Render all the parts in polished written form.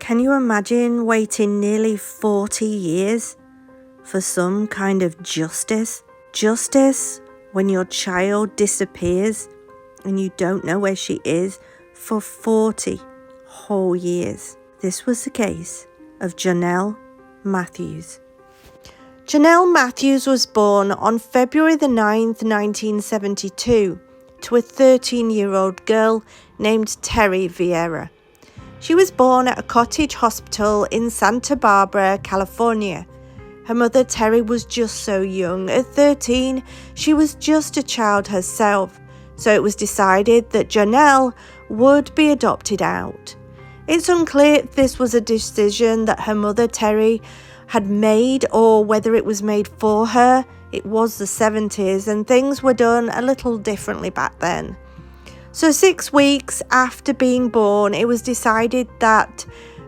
Can you imagine waiting nearly 40 years for some kind of justice? Justice when your child disappears and you don't know where she is for 40 whole years. This was the case of Jonelle Matthews. Jonelle Matthews was born on February the 9th, 1972 to a 13-year-old girl named Terry Vieira. She was born at a cottage hospital in Santa Barbara, California. Her mother, Terry, was just so young. At 13, she was just a child herself, so it was decided that Jonelle would be adopted out. It's unclear if this was a decision that her mother, Terry, had made or whether it was made for her. It was the 70s and things were done a little differently back then. So 6 weeks after being born, it was decided that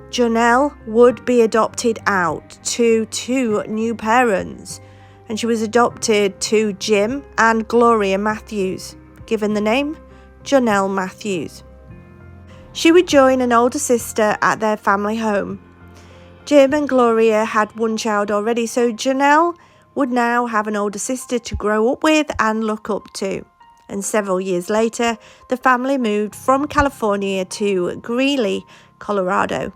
Jonelle would be adopted out to 2 new parents, and she was adopted to Jim and Gloria Matthews, given the name Jonelle Matthews. She would join an older sister at their family home. Jim and Gloria had 1 child already, so Jonelle would now have an older sister to grow up with and look up to. And several years later, the family moved from California to Greeley, Colorado.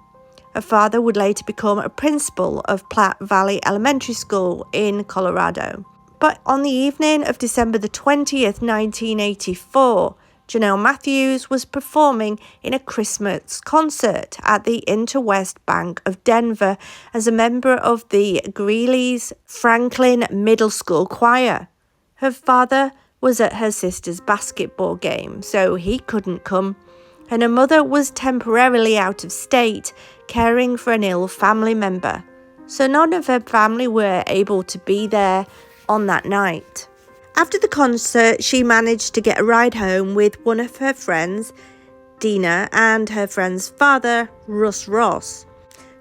Her father would later become a principal of Platte Valley Elementary School in Colorado. But on the evening of December the 20th, 1984, Jonelle Matthews was performing in a Christmas concert at the Interwest Bank of Denver as a member of the Greeley's Franklin Middle School Choir. Her father was at her sister's basketball game, so he couldn't come, and her mother was temporarily out of state, caring for an ill family member, so none of her family were able to be there on that night. After the concert, she managed to get a ride home with one of her friends, Dina, and her friend's father, Russ Ross.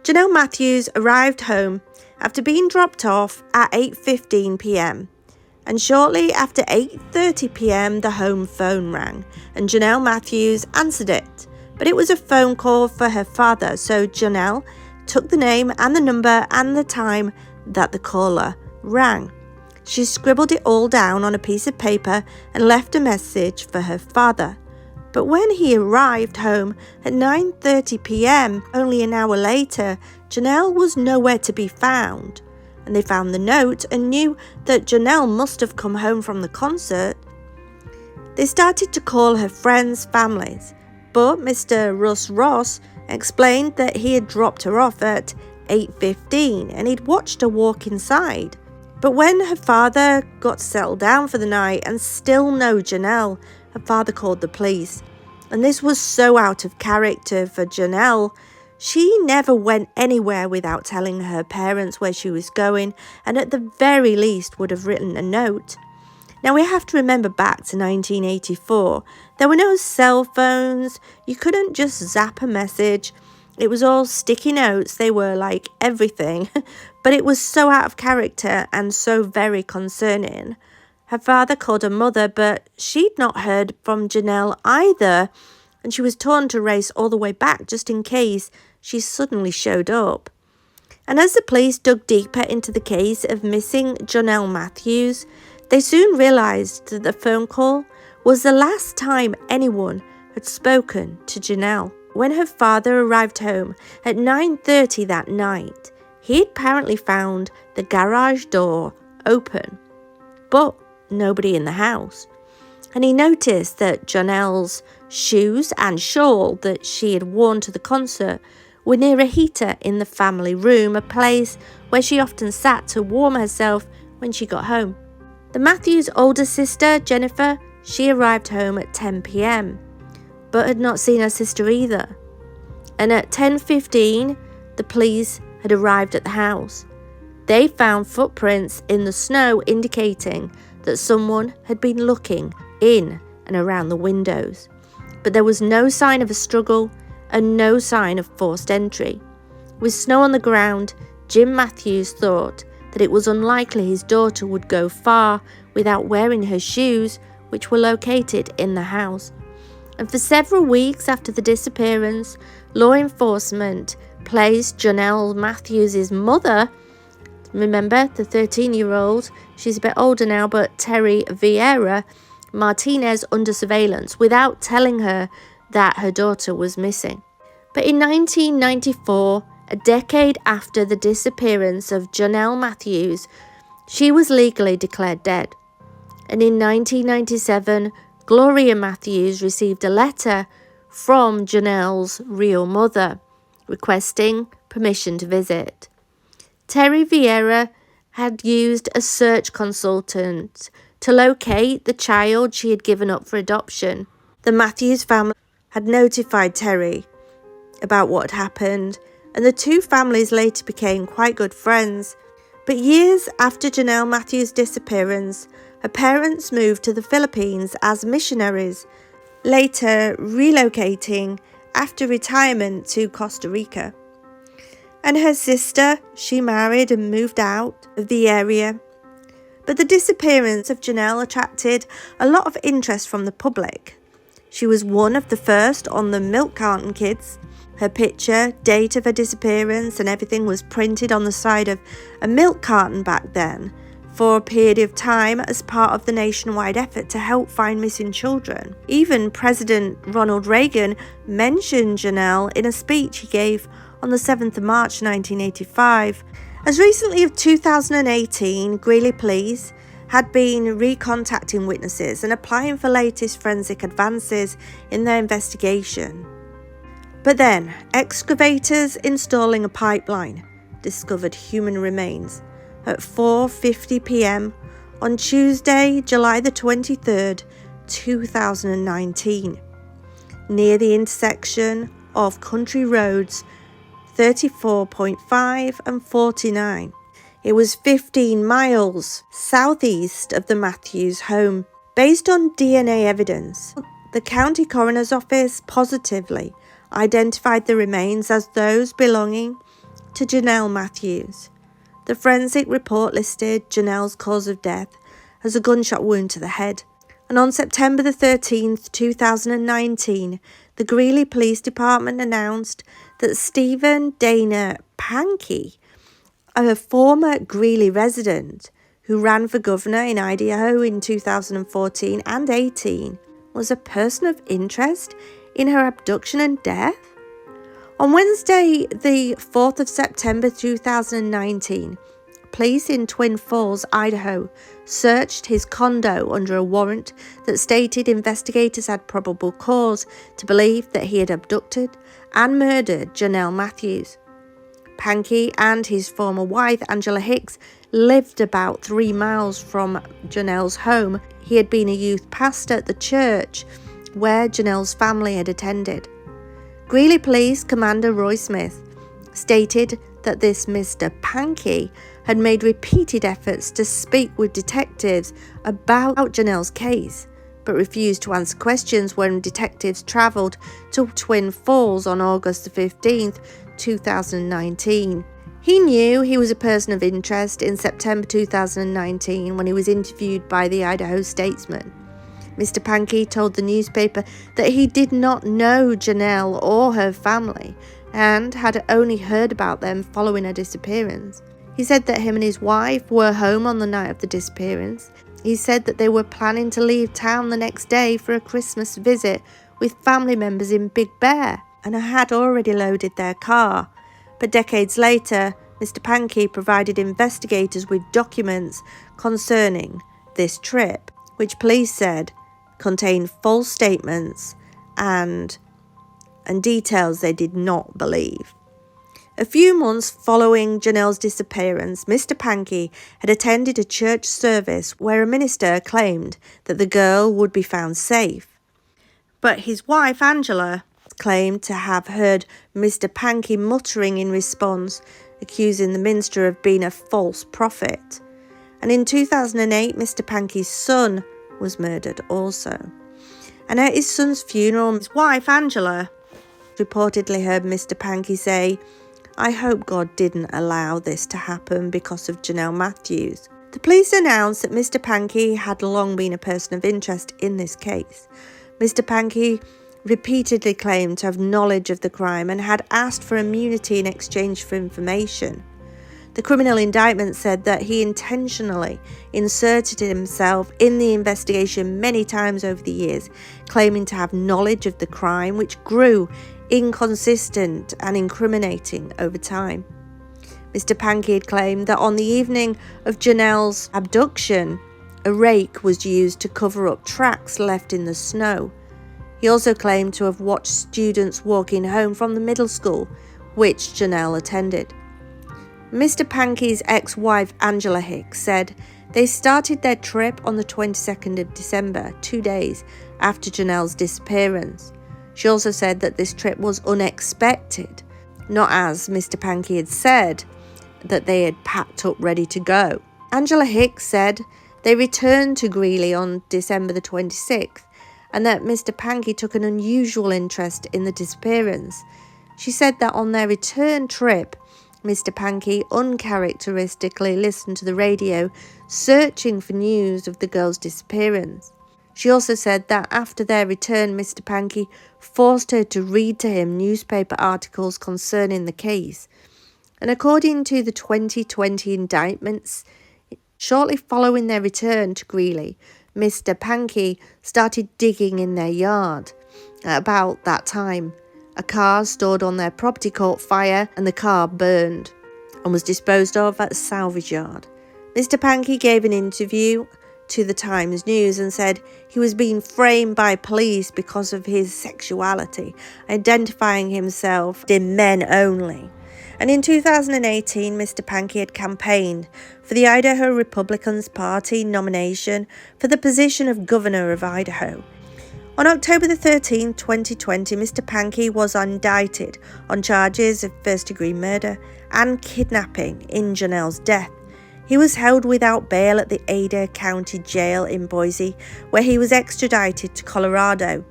Jonelle Matthews arrived home after being dropped off at 8:15 p.m. And shortly after 8:30 p.m, the home phone rang, and Jonelle Matthews answered it. But it was a phone call for her father, so Jonelle took the name and the number and the time that the caller rang. She scribbled it all down on a piece of paper and left a message for her father. But when he arrived home at 9:30 p.m, only an hour later, Jonelle was nowhere to be found. And they found the note and knew that Jonelle must have come home from the concert. They started to call her friends' families, but Mr. Russ Ross explained that he had dropped her off at 8:15 and he'd watched her walk inside. But when her father got settled down for the night and still no Jonelle, her father called the police. And this was so out of character for Jonelle. She never went anywhere without telling her parents where she was going, and at the very least would have written a note. Now we have to remember back to 1984. There were no cell phones. You couldn't just zap a message. It was all sticky notes. They were like everything, but it was so out of character and so very concerning. Her father called her mother, but she'd not heard from Jonelle either, and she was torn to race all the way back just in case she suddenly showed up. And as the police dug deeper into the case of missing Jonelle Matthews, they soon realised that the phone call was the last time anyone had spoken to Jonelle. When her father arrived home at 9:30 that night, he had apparently found the garage door open, but nobody in the house. And he noticed that Jonelle's shoes and shawl that she had worn to the concert were near a heater in the family room, a place where she often sat to warm herself when she got home. The Matthews' older sister, Jennifer, she arrived home at 10 p.m, but had not seen her sister either. And at 10:15, the police had arrived at the house. They found footprints in the snow indicating that someone had been looking in and around the windows. But there was no sign of a struggle and no sign of forced entry. With snow on the ground, Jim Matthews thought that it was unlikely his daughter would go far without wearing her shoes, which were located in the house. And for several weeks after the disappearance, law enforcement plays Jonelle Matthews' mother. Remember, the 13-year-old, she's a bit older now, but Terry Vieira Martinez under surveillance without telling her that her daughter was missing. But in 1994, a decade after the disappearance of Jonelle Matthews, she was legally declared dead. And in 1997, Gloria Matthews received a letter from Jonelle's real mother requesting permission to visit. Terry Vieira had used a search consultant to locate the child she had given up for adoption. The Matthews family had notified Terry about what had happened, and the two families later became quite good friends. But years after Jonelle Matthews' disappearance, her parents moved to the Philippines as missionaries, later relocating after retirement to Costa Rica. And her sister, she married and moved out of the area. But the disappearance of Jonelle attracted a lot of interest from the public. She was one of the first on the milk carton kids. Her picture, date of her disappearance and everything was printed on the side of a milk carton back then for a period of time as part of the nationwide effort to help find missing children. Even President Ronald Reagan mentioned Jonelle in a speech he gave on the 7th of March 1985. As recently as 2018, Greeley police had been recontacting witnesses and applying for latest forensic advances in their investigation. But then, excavators installing a pipeline discovered human remains at 4:50 p.m. on Tuesday, July the 23rd, 2019, near the intersection of Country Roads 34.5 and 49. It was 15 miles southeast of the Matthews home. Based on DNA evidence, the county coroner's office positively identified the remains as those belonging to Jonelle Matthews. The forensic report listed Jonelle's cause of death as a gunshot wound to the head. And on September the 13th, 2019, the Greeley Police Department announced that Stephen Dana Pankey, a former Greeley resident who ran for governor in Idaho in 2014 and 18, was a person of interest in her abduction and death. On Wednesday, the 4th of September 2019, police in Twin Falls, Idaho, searched his condo under a warrant that stated investigators had probable cause to believe that he had abducted and murdered Jonelle Matthews. Pankey and his former wife, Angela Hicks, lived about 3 miles from Jonelle's home. He had been a youth pastor at the church where Jonelle's family had attended. Greeley Police Commander Roy Smith stated that this Mr. Pankey had made repeated efforts to speak with detectives about Jonelle's case, but refused to answer questions when detectives travelled to Twin Falls on August the 15th, 2019. He knew he was a person of interest in September 2019 when he was interviewed by the Idaho Statesman. Mr. Pankey told the newspaper that he did not know Jonelle or her family and had only heard about them following her disappearance. He said that him and his wife were home on the night of the disappearance. He said that they were planning to leave town the next day for a Christmas visit with family members in Big Bear and had already loaded their car. But decades later, Mr. Pankey provided investigators with documents concerning this trip, which police said contained false statements and details they did not believe. A few months following Jonelle's disappearance, Mr. Pankey had attended a church service where a minister claimed that the girl would be found safe. But his wife, Angela, claimed to have heard Mr. Pankey muttering in response, accusing the minister of being a false prophet. And in 2008, Mr. Pankey's son was murdered also. And at his son's funeral, his wife, Angela, reportedly heard Mr. Pankey say, "I hope God didn't allow this to happen because of Jonelle Matthews." The police announced that Mr. Pankey had long been a person of interest in this case. Mr. Pankey repeatedly claimed to have knowledge of the crime and had asked for immunity in exchange for information. The criminal indictment said that he intentionally inserted himself in the investigation many times over the years, claiming to have knowledge of the crime, which grew inconsistent and incriminating over time. Mr. Pankey had claimed that on the evening of Jonelle's abduction, a rake was used to cover up tracks left in the snow. He also claimed to have watched students walking home from the middle school, which Jonelle attended. Mr. Pankey's ex-wife Angela Hicks said they started their trip on the 22nd of December, 2 days after Jonelle's disappearance. She also said that this trip was unexpected, not as Mr. Pankey had said that they had packed up ready to go. Angela Hicks said they returned to Greeley on December the 26th and that Mr. Pankey took an unusual interest in the disappearance. She said that on their return trip, Mr. Pankey uncharacteristically listened to the radio, searching for news of the girl's disappearance. She also said that after their return, Mr. Pankey forced her to read to him newspaper articles concerning the case. And according to the 2020 indictments, shortly following their return to Greeley, Mr. Pankey started digging in their yard. At about that time, a car stored on their property caught fire and the car burned and was disposed of at a salvage yard. Mr. Pankey gave an interview to the Times News and said he was being framed by police because of his sexuality, identifying himself in men only. And in 2018, Mr. Pankey had campaigned for the Idaho Republicans Party nomination for the position of Governor of Idaho. On October the 13th, 2020, Mr. Pankey was indicted on charges of first-degree murder and kidnapping in Jonelle's death. He was held without bail at the Ada County Jail in Boise, where he was extradited to Colorado.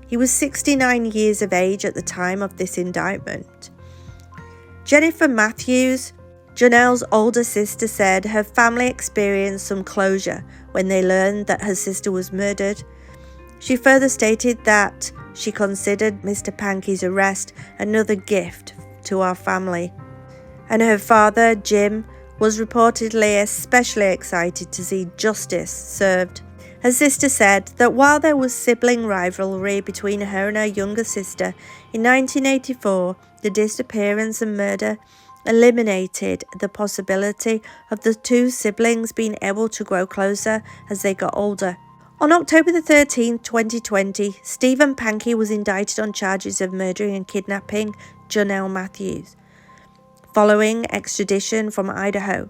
He was 69 years of age at the time of this indictment. Jennifer Matthews, Jonelle's older sister, said her family experienced some closure when they learned that her sister was murdered. She further stated that she considered Mr. Pankey's arrest another gift to our family. And her father, Jim, was reportedly especially excited to see justice served. Her sister said that while there was sibling rivalry between her and her younger sister, in 1984, the disappearance and murder eliminated the possibility of the two siblings being able to grow closer as they got older. On October the 13th, 2020, Stephen Pankey was indicted on charges of murdering and kidnapping Jonelle Matthews, following extradition from Idaho.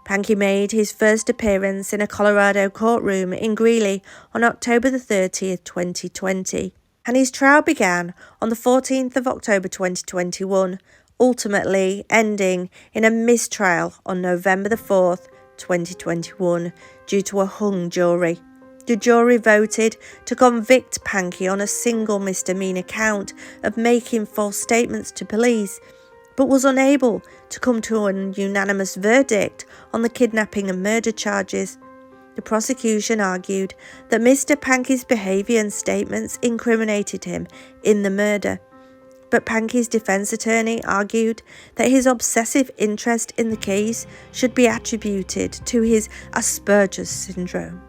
Pankey made his first appearance in a Colorado courtroom in Greeley on October the 30th, 2020, and his trial began on the 14th of October 2021, ultimately ending in a mistrial on November the 4th, 2021, due to a hung jury. The jury voted to convict Pankey on a single misdemeanor count of making false statements to police, but was unable to come to a unanimous verdict on the kidnapping and murder charges. The prosecution argued that Mr. Pankey's behaviour and statements incriminated him in the murder, but Pankey's defence attorney argued that his obsessive interest in the case should be attributed to his Asperger's syndrome.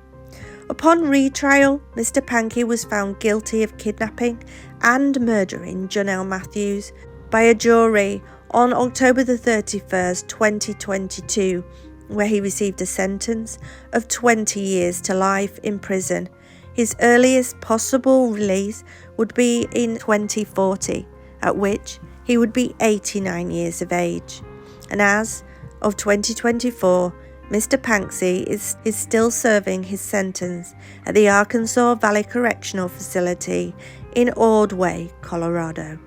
Upon retrial, Mr. Pankey was found guilty of kidnapping and murdering Jonelle Matthews by a jury on October the 31st, 2022, where he received a sentence of 20 years to life in prison. His earliest possible release would be in 2040, at which he would be 89 years of age. And as of 2024, Mr. Pankey is still serving his sentence at the Arkansas Valley Correctional Facility in Ordway, Colorado.